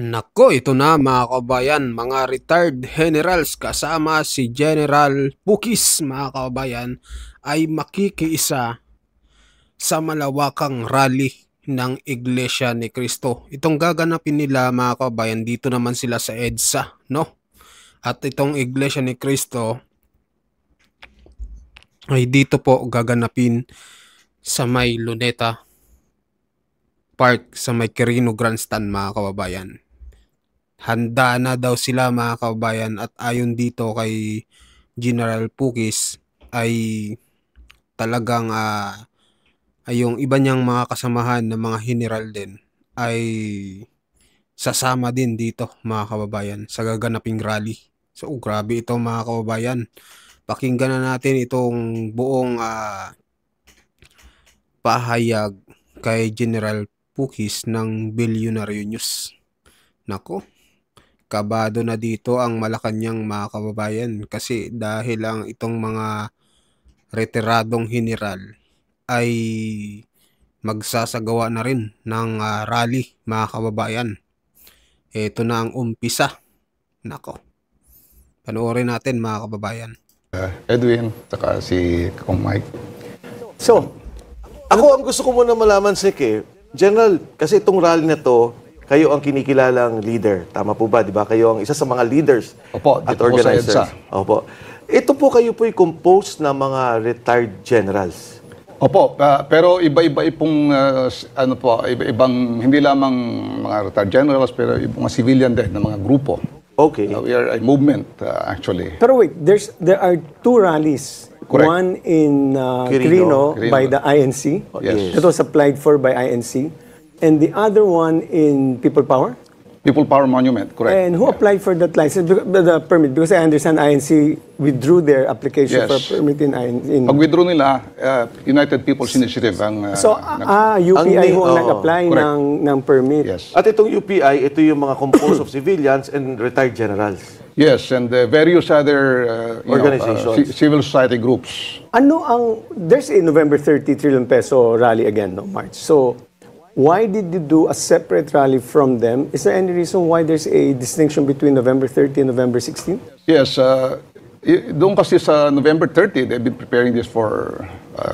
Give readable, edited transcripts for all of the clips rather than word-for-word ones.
Nako, ito na mga kabayan, mga retired generals kasama si General Pukis mga kabayan ay makikiisa sa malawakang rally ng Iglesia ni Cristo. Itong gaganapin nila mga kabayan, dito naman sila sa EDSA, no? At itong Iglesia ni Cristo ay dito po gaganapin sa may Luneta Park, sa may Quirino Grandstand mga kababayan. Handa na daw sila mga kababayan, at ayon dito kay General Pukis ay talagang ay yung iba niyang mga kasamahan na mga general din ay sasama din dito mga kababayan sa gaganaping rally. So grabe ito mga kababayan. Pakinggan na natin itong buong pahayag kay General Pukis ng Billionaire News. Nako, kabado na dito ang Malacanang mga kababayan, kasi dahil ang itong mga retiradong general ay magsasagawa na rin ng rally mga kababayan. Ito na ang umpisa. Nako, panoorin natin mga kababayan. Edwin, saka si Kong Mike. So, ako ang gusto ko muna malaman, Sek, General, kasi itong rally na to, kayo ang kinikilalang leader. Tama po ba? Di ba? Kayo ang isa sa mga leaders Opo, at dito po sa organizers. EDSA. Opo. Ito po kayo po'y composed ng mga retired generals. Opo, pero iba-iba pong ano po, iba-ibang hindi lamang mga retired generals pero mga civilian din na mga grupo. Okay. We are a movement actually. Pero wait, there are two rallies. Correct. One in Quirino. Quirino by the INC. Yes. That was applied for by INC. And the other one in People Power. People Power Monument, correct. And who applied for that license, the permit? Because I understand INC withdrew their application Yes. for permit in INC. Pag-withdraw nila, United People's Initiative ang... So, UPI ho ang nag-apply Correct. ng permit. yes. At itong UPI, ito yung mga composed of civilians and retired generals. Yes, and various other Organizations. civil society groups. Ano ang, there's a November 30 trillion peso rally again, no, March. So, why did you do a separate rally from them? Is there any reason why there's a distinction between November 30 and November 16? Yes, doon kasi sa November 30, they've been preparing this for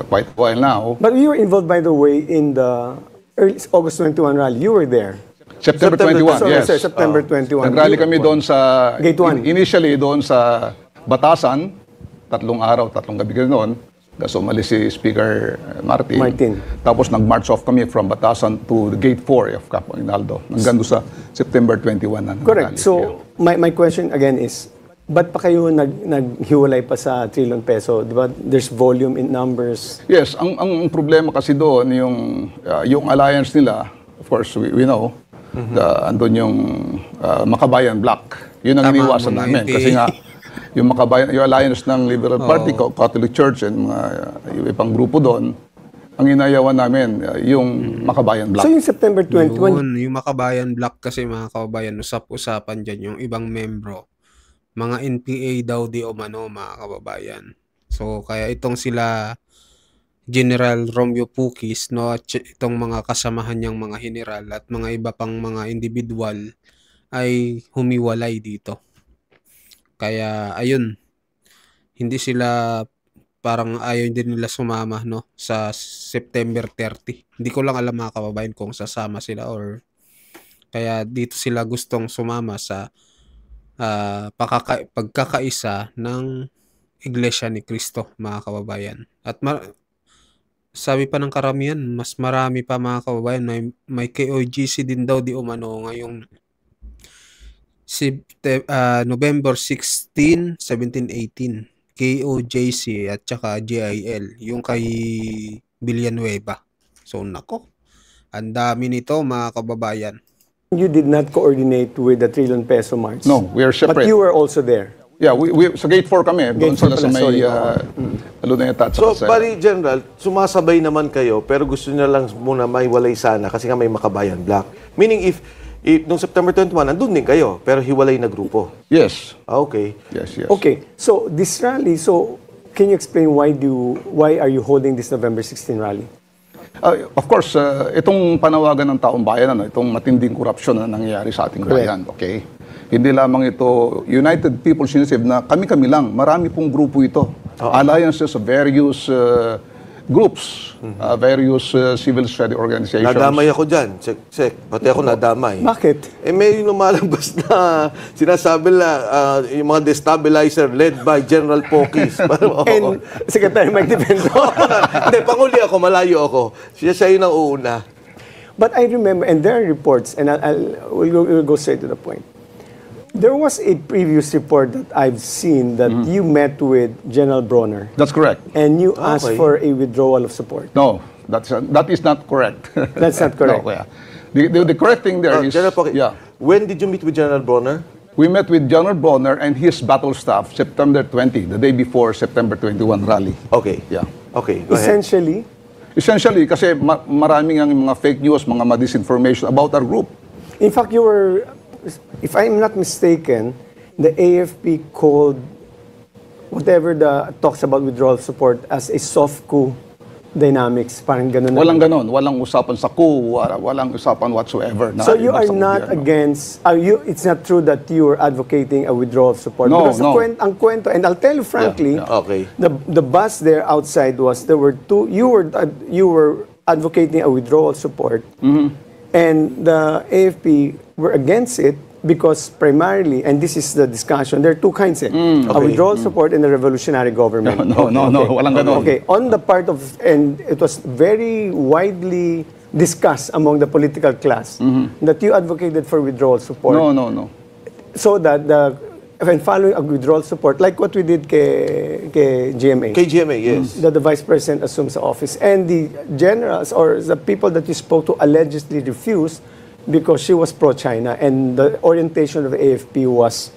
quite a while now. But you were involved, by the way, in the early August 21 rally. You were there. September September 21, Sorry, yes. sir, September 21. Nag-rally kami doon sa... Gate 1. Initially doon sa Batasan, 3 araw, 3 gabi noon. Kasi umalis si Speaker Martin. Tapos nag-march off kami from Batasan to the Gate 4 of Campo Aguinaldo. Hanggang doon sa September 21 na Correct. nag-rally. So, my question again is, ba't pa kayo naghiwalay pa sa trillion peso? Di ba? There's volume in numbers. Yes, ang problema kasi doon, yung alliance nila, of course, we know, andun yung Makabayan Bloc. Yun ang Tama, iniwasan mga namin. hindi. Kasi nga, yung alliance ng Liberal Party, Catholic Church, and yung ibang grupo doon, ang inayawan namin, yung Makabayan Bloc. So, yung September 21, Yung Makabayan Block kasi mga kababayan, usap-usapan dyan yung ibang membro. Mga NPA daw di umano mga kababayan. So kaya itong sila General Romeo Pukis, no, at itong mga kasamahan niyang mga general at mga iba pang mga individual ay humiwalay dito. Kaya ayun, hindi sila, parang ayaw din nila sumama, no, sa September 30. Hindi ko lang alam mga kababayan kung sasama sila or kaya dito sila gustong sumama sa pagkakaisa ng Iglesia ni Cristo mga kababayan. At sabi pa ng karamihan, mas marami pa mga kababayan, may KOGC din daw di umano ngayong November 16, 17, 18. KOJC at saka GIL, yung kay Villanueva. So nako, ang dami nito mga kababayan. you did not coordinate with the trillion peso march. No, we are separate. But you were also there. Yeah, we sa Gate 4 kami. Doon Gate 4 sila sa pala, may sorry. Luneta. at So, saka sa- bali, General, sumasabay naman kayo, pero gusto niya lang muna maiwalay sana kasi nga may Makabayan Block. Meaning, if nung September 21, andun din kayo, pero hiwalay na grupo. Yes. Okay. Yes, yes. Okay, so this rally, so can you explain why are you holding this November 16 rally? Of course, itong panawagan ng taong bayan, itong matinding korupsyon na nangyayari sa ating bayan, okay? Hindi lamang ito United People's Initiative na kami-kami lang, marami pong grupo ito. Alliances of various groups, various civil society organizations. Nadamay ako dyan, Sek. Pati ako nadamay. Bakit? May lumalabas na sinasabi yung mga destabilizer led by General Pokis. And Secretary Mike Defenso. Hindi, panguli ako, malayo ako. Siya yung nauuna. But I remember, and there are reports, and we'll go straight to the point. There was a previous report that I've seen that you met with General Bronner. That's correct. And you asked for a withdrawal of support. No, that is not correct. That's not correct. No, yeah. The correct thing there is... General Pokis, when did you meet with General Bronner? We met with General Bronner and his battle staff September 20, the day before September 21 rally. Okay. Yeah. Okay, go ahead. Essentially, kasi maraming ang mga fake news, mga disinformation about our group. In fact, you were, if I'm not mistaken, the AFP called whatever the talks about withdrawal support as a soft coup dynamics. Parang ganun. Walang ganon. Walang usapan sa coup. Walang usapan whatsoever. So you are not against, it's not true that you are advocating a withdrawal of support? No, because ang kwento, and I'll tell you frankly, Okay. the buzz there outside was there were two, you were advocating a withdrawal support, and the AFP were against it because primarily, and this is the discussion, there are two kinds a withdrawal support and a revolutionary government. No, walang ganon. Okay, on the part of, and it was very widely discussed among the political class that you advocated for withdrawal support. No. So that when following a withdrawal support, like what we did kay GMA. KGMA, yes. That the vice president assumes the office. And the generals or the people that you spoke to allegedly refused because she was pro-China and the orientation of the AFP was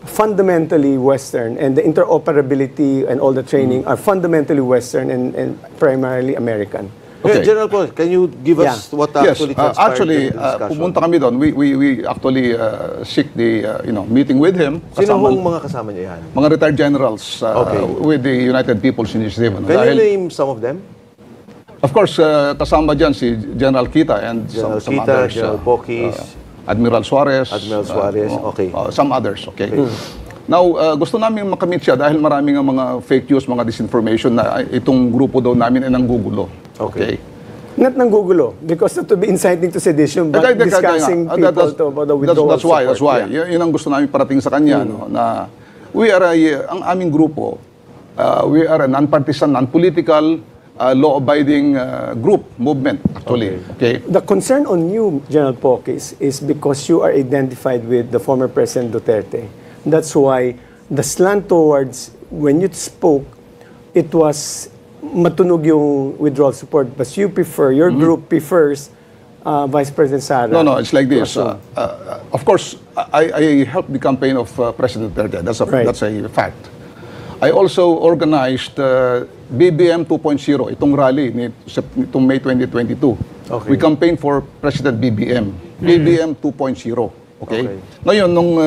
fundamentally Western, and the interoperability and all the training are fundamentally Western and primarily American. Okay. General Paul, can you give us what actually transpired actually, in the discussion? pumunta kami doon. We actually seek the meeting with him. Sino hong mga kasama niya yan? Mga retired generals with the United People's Initiative. Can you name some of them? Of course, kasama dyan si General Kita and General some Kita, others. General Pokis, Admiral Suarez. Okay. Some others, okay. Now, gusto namin makamit siya dahil maraming mga fake news, mga disinformation na itong grupo daw namin ay nanggugulo. Okay. Not nanggugulo, because to be inciting to sedition, but discussing people about the withdrawal support. That's why. Yun ang gusto namin parating sa kanya, na we are ang aming grupo, we are a non-partisan, non-political, law-abiding group, movement, actually. Okay. The concern on you, General Pokis, is because you are identified with the former President Duterte. That's why the slant towards, when you spoke, it was matunog yung withdrawal support, but you prefer, your group prefers Vice President Sara. No, it's like this. Of course, I helped the campaign of President Duterte. That's a fact. I also organized BBM 2.0, itong rally itong May 2022. Okay. We campaigned for President BBM. BBM 2.0. Okay? Ngayon, nung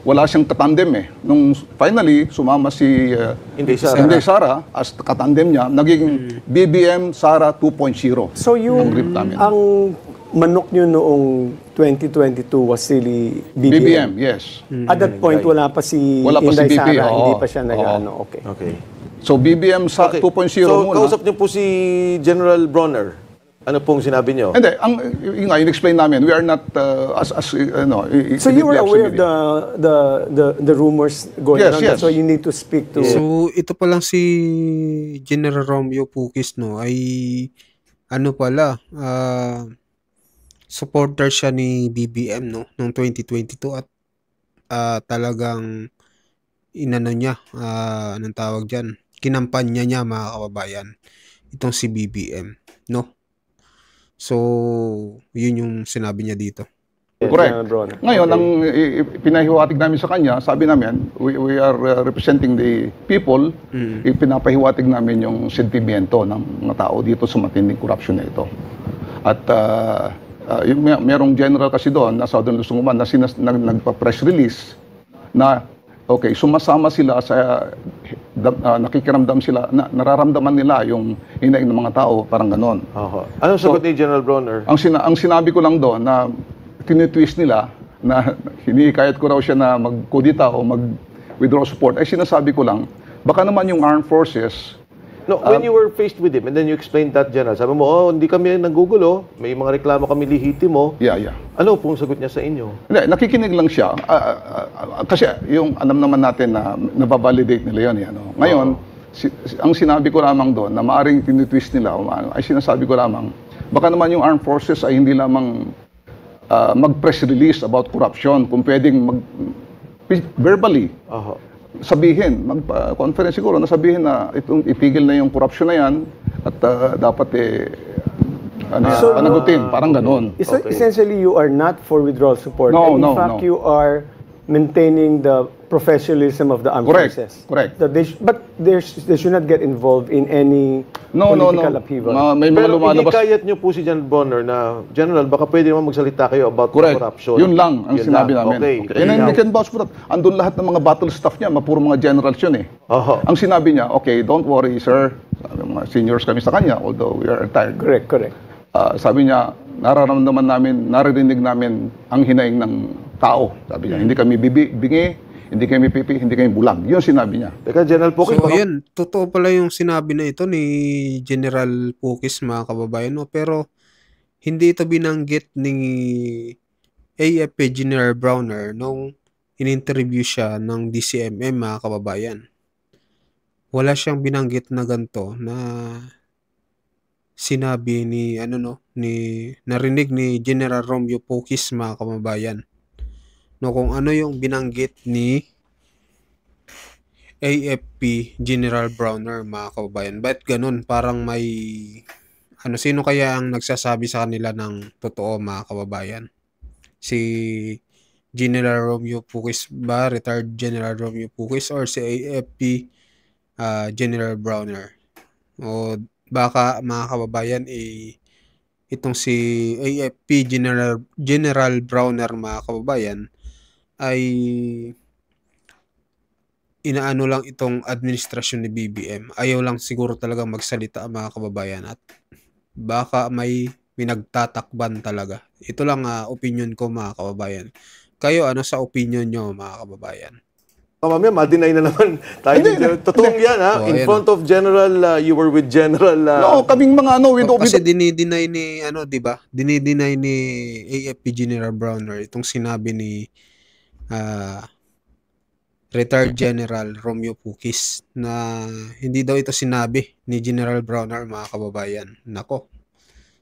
wala siyang katandem nung finally sumama si Inday Sara as katandem niya, naging BBM Sara 2.0. So yung ang manok nyo noong 2022 was really BBM? Yes. At that point, wala pa si Inday Sara, hindi pa siya nag-ano. Okay. So BBM sa 2.0 muna. So kausap niyo po si General Bronner. Ano pong sinabi niyo? Hindi, in-explain namin, we are not So you were aware of the rumors going around, so you need to speak to... So ito pa lang si General Romeo Pukis, ay ano pala, supporter siya ni BBM noong 2022 at talagang inano niya, anong tawag diyan, kinampanya niya, mga kababayan, itong si BBM, So, yun yung sinabi niya dito. Correct. Ngayon, ang pinahiwatig namin sa kanya, sabi namin, we are representing the people, ipinapahiwatig namin yung sentimiento ng mga tao dito sa matinding corruption na ito. At merong general kasi doon, na Southern Luzon na nagpa-press release na, okay, sumasama sila sa nakikiramdam sila, nararamdaman nila yung hinaing ng mga tao, parang ganon. Anong sagot ni General Bronner? Ang sinabi ko lang doon na tinitwist nila na hinihikayat ko raw siya na mag-kudita o mag-withdraw support, ay sinasabi ko lang, baka naman yung armed forces. No, when you were faced with him and then you explained that, General, sabi mo, hindi kami nanggugulo, may mga reklamo kami lihitimo. Yeah. Ano pong sagot niya sa inyo? Hindi, nakikinig lang siya. Kasi yung alam naman natin na nababalidate nila yun. Ngayon, ang sinabi ko lamang doon na maaring tinitwist nila, ay sinasabi ko lamang, baka naman yung armed forces ay hindi lamang mag-press release about corruption, kung pwedeng verbally sabihin, mag-conference siguro na sabihin na itigil na yung corruption na yan at dapat panagutin, parang ganon. Essentially, you are not for withdrawal support. No, and in fact, you are maintaining the professionalism of the armed forces. Correct. But they should not get involved in any political upheaval. May mga Pero lumalabas. inikayat niyo po si General Bronner na, General, baka pwede naman magsalita kayo about corruption. Yun lang ang sinabi namin. Okay. And then we can vouch for that. Andun lahat ng mga battle staff niya, puro mga generals yun eh. Ang sinabi niya, okay, don't worry, sir. Mga seniors kami sa kanya, although we are retired. Correct. Sabi niya, nararamdaman namin, naririnig namin ang hinaing ng tao. Sabi niya, hindi kami bingi, hindi kami pipi, hindi kami bulag. Yun sinabi niya. Teka, General Pukis, So, yun, totoo pala yung sinabi na ito ni General Pukis, mga kababayan, no? Pero hindi ito binanggit ni AFP General Browner nung in-interview siya ng DCMM, mga kababayan. Wala siyang binanggit na ganito na sinabi ni narinig ni General Romeo Pukis, mga kababayan. No, kung ano yung binanggit ni AFP General Browner, mga kababayan. Ba't ganun? Parang may sino kaya ang nagsasabi sa kanila ng totoo, mga kababayan? Si General Romeo Pukis ba? Retired General Romeo Pukis or si AFP General Browner? O baka, mga kababayan, itong si AFP General Browner, mga kababayan, ay inaano lang itong administrasyon ni BBM. Ayaw lang siguro talaga magsalita, mga kababayan, at baka may pinagtatakban talaga. Ito lang opinion ko, mga kababayan. Kayo, ano sa opinion nyo, mga kababayan? Mamaya, ma-deny na naman tayo. Totoong yan, ha? In front of General, you were with General... No, kaming mga kasi dinideny ni, di ba? Dinideny ni AFP General Browner itong sinabi ni retired General Romeo Pukis na hindi daw ito sinabi ni General Browner, mga kababayan. Nako,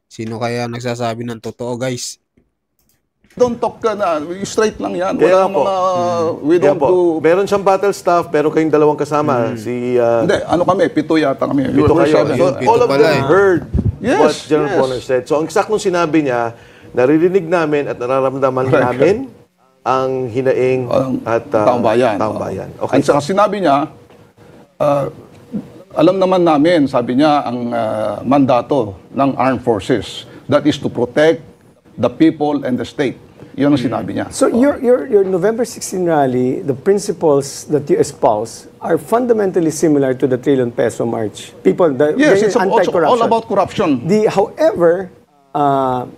sino kaya nagsasabi ng totoo, guys? Don't talk na, straight lang yan. Wala mga, we don't do... Meron siyang battle staff, pero kayong dalawang kasama. Hindi, kami, 7 yata kami. 7 kayo. So, all of them heard what General Bronner said. So, ang saktong sinabi niya, naririnig namin at nararamdaman namin ang hinaing at taong bayan. Okay. At saka sinabi niya, alam naman namin, sabi niya, ang mandato ng armed forces, that is to protect the people and the state. Yun ang sinabi niya. So your November 16 rally, the principles that you espouse are fundamentally similar to the trillion peso march. Yes, it's also all about corruption. However,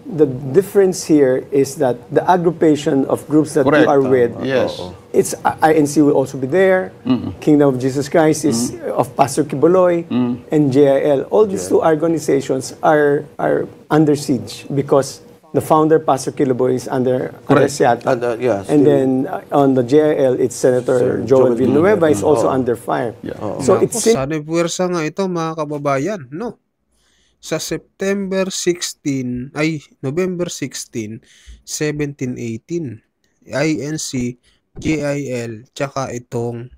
the difference here is that the aggregation of groups that you are with, it's INC will also be there, Kingdom of Jesus Christ is of Pastor Kibuloy, and JIL. All these two organizations are under siege because the founder, Pastor Kibuloy, is under Arresiata. And then on the JIL, it's Senator Joel Villanueva is also under fire. So it's... Sana'y puwersa nga ito, mga kababayan, no? Sa November 16, 17-18, INC, JIL, tsaka itong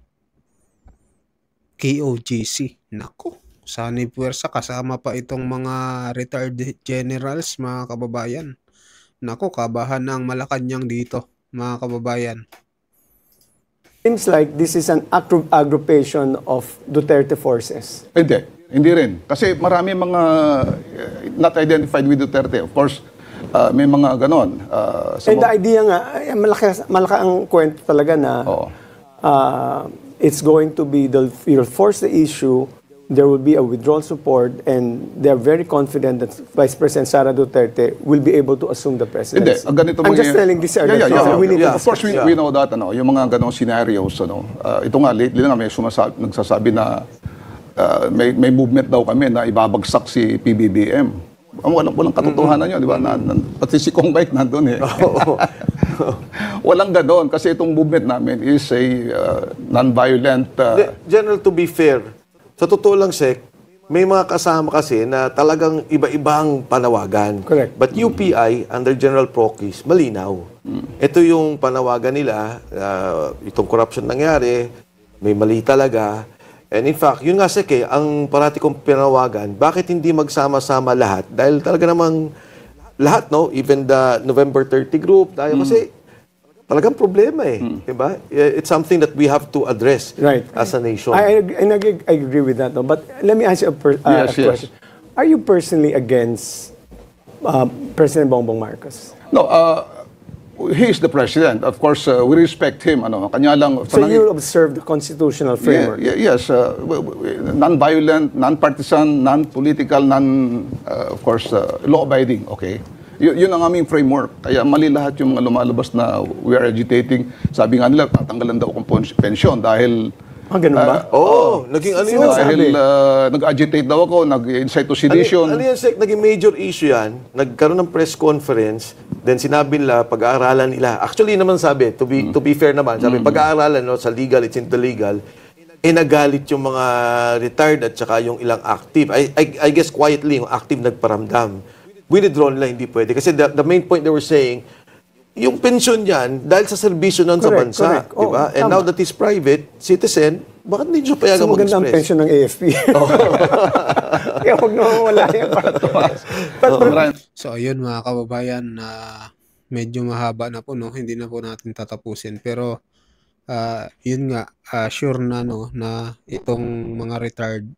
KOGC. Nako, sana'y puwersa, kasama pa itong mga retired generals, mga kababayan. Nako, kabahan ang Malacanang dito, mga kababayan. Seems like this is an aggregation of Duterte forces. Hindi rin. Kasi marami mga not identified with Duterte. Of course, may mga ganon. And the idea nga, malaki ang kwento talaga na it's going to be, you'll force the issue, there will be a withdrawal support, and they're very confident that Vice President Sara Duterte will be able to assume the presidency. Hindi, ganito I'm just mangyayari. telling this, sir. We need Yeah. to Of course, Yeah. we know that, yung mga ganong scenarios, ito nga, lately na may nagsasabi na may movement daw kami na ibabagsak si PBBM. Walang katotohanan yun, di ba? Pati si Kong Mike nandun eh. Walang ganon, kasi itong movement namin is a non-violent... General, to be fair, sa totoo lang, Sek, may mga kasama kasi na talagang iba-ibang panawagan. Correct. But UPI, under General Prokis, malinaw. Ito yung panawagan nila, itong corruption nangyari, may mali talaga. And in fact, yun nga, Sek, ang parati kong panawagan, bakit hindi magsama-sama lahat? Dahil talaga namang lahat, no? Even the November 30 group, tayo kasi talagang problema eh. Diba? It's something that we have to address as a nation. I agree with that. No? But let me ask you a question. Are you personally against President Bongbong Marcos? No, he is the president. Of course, we respect him. Kanya lang, So you observe the constitutional framework? Yes. Non-violent, non-partisan, non-political, of course, law-abiding. Okay? Yun ang aming framework. Kaya mali lahat yung mga lumalabas na we are agitating. Sabi nga nila, tatanggalan daw akong pensyon dahil... ganun ba? Naging ano Sino yun? sabi? Dahil nag-agitate daw ako, nag-incite to sedition. Ano yan, Sek? Naging major issue yan. Nagkaroon ng press conference. Then sinabi nila, pag-aaralan nila. Actually naman sabi, to be fair naman, sabi, pag-aaralan sa legal, it's into legal. Nagalit yung mga retired at saka yung ilang active. I guess quietly, yung active nagparamdam. Withdraw nila, hindi pwede. Kasi the main point they were saying, yung pensyon yan, dahil sa serbisyo nun sa bansa. Correct. Diba? And now that he's private, citizen, bakit hindi siya payagan So maganda ang mag-express? pension ng AFP. Kaya huwag na wala yan para tumaas. So ayun mga kababayan, medyo mahaba na po, no? Hindi na po natin tatapusin, pero yun nga, sure na, no, na itong mga retired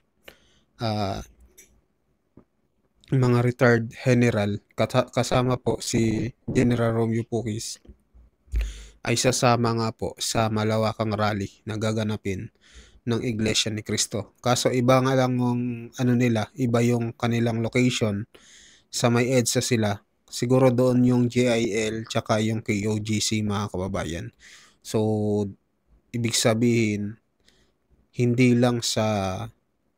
general kasama po si General Romeo Pukis ay sasama nga po sa malawakang rally na gaganapin ng Iglesia ni Cristo. Kaso iba nga lang yung iba yung kanilang location. Sa may EDSA sila. Siguro doon yung JIL tsaka yung KOGC mga kababayan. So ibig sabihin hindi lang sa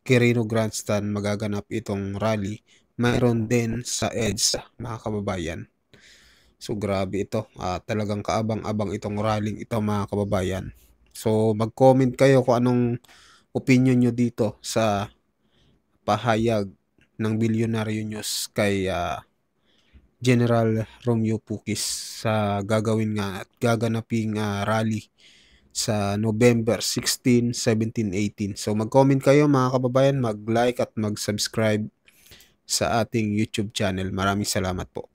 Quirino Grandstand magaganap itong rally, mayroon din sa EDSA mga kababayan. So grabe ito, talagang kaabang-abang itong rally ito mga kababayan. So mag-comment kayo kung anong opinion nyo dito sa pahayag ng Bilyonaryo News kay General Romeo Pukis sa gagawin nga at gaganaping rally sa November 16, 17, 18. So mag-comment kayo mga kababayan, mag-like at mag-subscribe sa ating YouTube channel. Maraming salamat po.